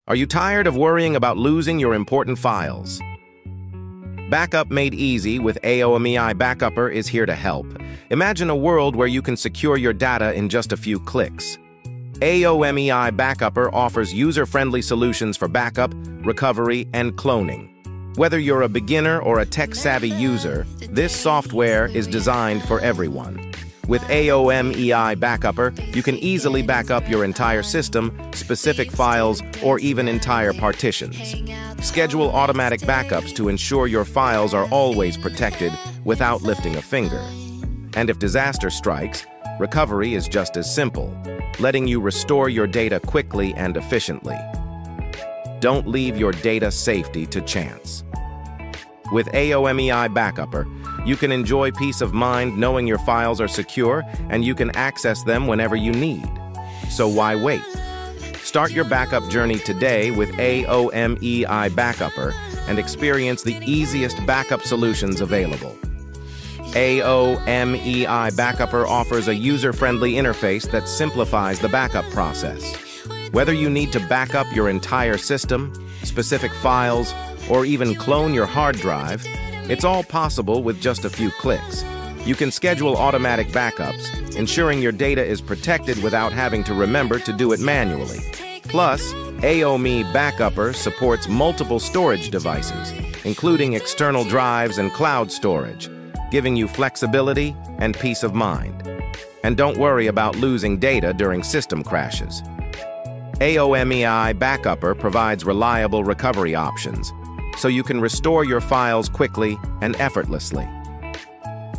Are you tired of worrying about losing your important files? Backup made easy with AOMEI Backupper is here to help. Imagine a world where you can secure your data in just a few clicks. AOMEI Backupper offers user-friendly solutions for backup, recovery, and cloning. Whether you're a beginner or a tech-savvy user, this software is designed for everyone. With AOMEI Backupper, you can easily back up your entire system, specific files, or even entire partitions. Schedule automatic backups to ensure your files are always protected without lifting a finger. And if disaster strikes, recovery is just as simple, letting you restore your data quickly and efficiently. Don't leave your data safety to chance. With AOMEI Backupper, you can enjoy peace of mind knowing your files are secure and you can access them whenever you need. So why wait? Start your backup journey today with AOMEI Backupper and experience the easiest backup solutions available. AOMEI Backupper offers a user-friendly interface that simplifies the backup process. Whether you need to back up your entire system, specific files, or even clone your hard drive, it's all possible with just a few clicks. You can schedule automatic backups, ensuring your data is protected without having to remember to do it manually. Plus, AOMEI Backupper supports multiple storage devices, including external drives and cloud storage, giving you flexibility and peace of mind. And don't worry about losing data during system crashes. AOMEI Backupper provides reliable recovery options, so you can restore your files quickly and effortlessly.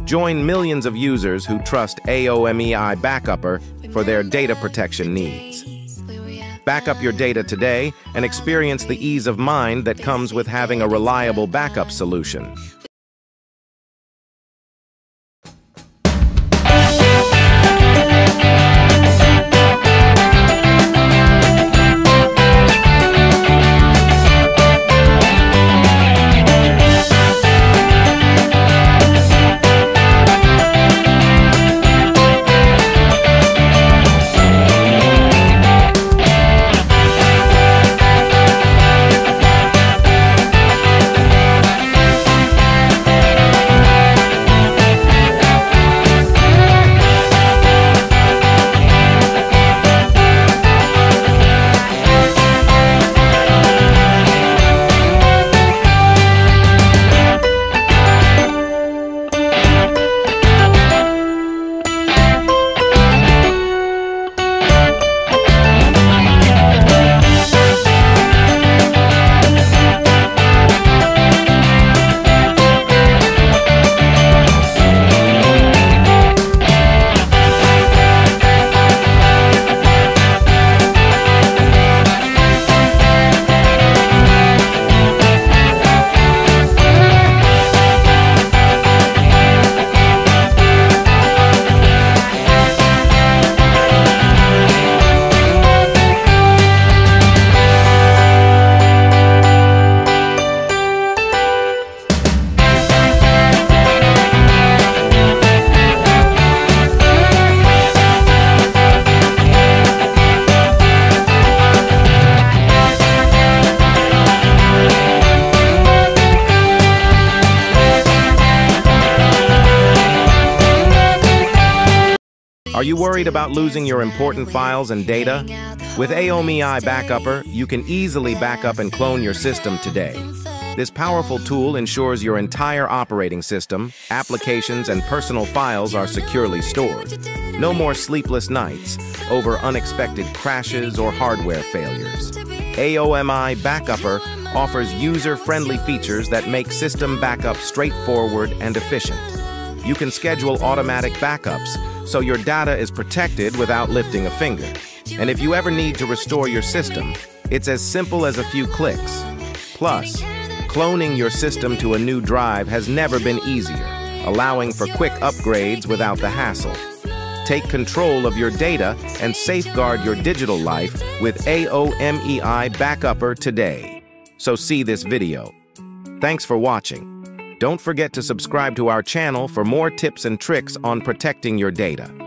Join millions of users who trust AOMEI Backupper for their data protection needs. Back up your data today and experience the ease of mind that comes with having a reliable backup solution. Are you worried about losing your important files and data? With AOMEI Backupper, you can easily back up and clone your system today. This powerful tool ensures your entire operating system, applications, and personal files are securely stored. No more sleepless nights over unexpected crashes or hardware failures. AOMEI Backupper offers user-friendly features that make system backup straightforward and efficient. You can schedule automatic backups, so your data is protected without lifting a finger. And if you ever need to restore your system, it's as simple as a few clicks. Plus, cloning your system to a new drive has never been easier, allowing for quick upgrades without the hassle. Take control of your data and safeguard your digital life with AOMEI Backupper today. So see this video. Thanks for watching. Don't forget to subscribe to our channel for more tips and tricks on protecting your data.